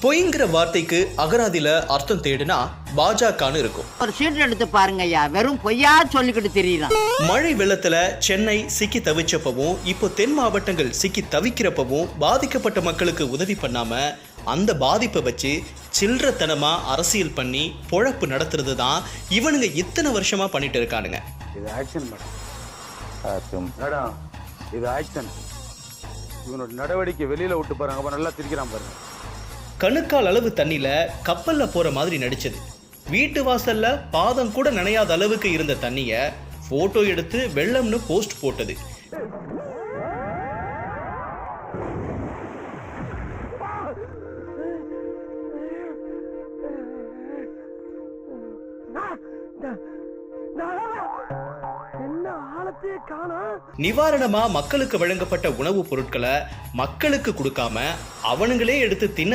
பொய்ங்கிற வார்த்தைக்கு அகராதியில அர்த்தம் தேடுனா பாஜகன்னு இருக்கும். ஒரு சீட் எடுத்து பாருங்க ஐயா, வெறும் பொய்யா சொல்லிக்கிட்டு தெரியலாம். மழை வெள்ளத்துல சென்னை சிக்கி தவிச்சப்பவும் இப்போ தென் மாவட்டங்கள் சிக்கி தவிக்கிறப்பவும் பாதிக்கப்பட்ட மக்களுக்கு உதவி பண்ணாம அந்த பாதிப்பை வச்சு சில்லறத்தனமா அரசியல் பண்ணி பொழப்பு நடத்துறது தான் இவனுங்க இத்தனை வருஷமா பண்ணிட்டு இருக்கானுங்க. இது ஆக்ஷன் மேடம், இது ஆக்ஷன். இவனோட நடவடிக்கை வெளியில விட்டு பாருங்க, அப்ப நல்லா திரிக்கிறான் பாருங்க. கணுக்கால் அளவு தண்ணியில கப்பல்ல போற மாதிரி நடிச்சது. வீட்டு வாசல்ல பாதம் கூட நனையாத அளவுக்கு இருந்த தண்ணிய போட்டோ எடுத்து வெள்ளம்னு போஸ்ட் போட்டது. நிவாரணமா மக்களுக்கு வழங்கப்பட்ட உணவுப் பொருட்களை மக்களுக்கு கொடுக்காம அவனுங்களே எடுத்து தின்ன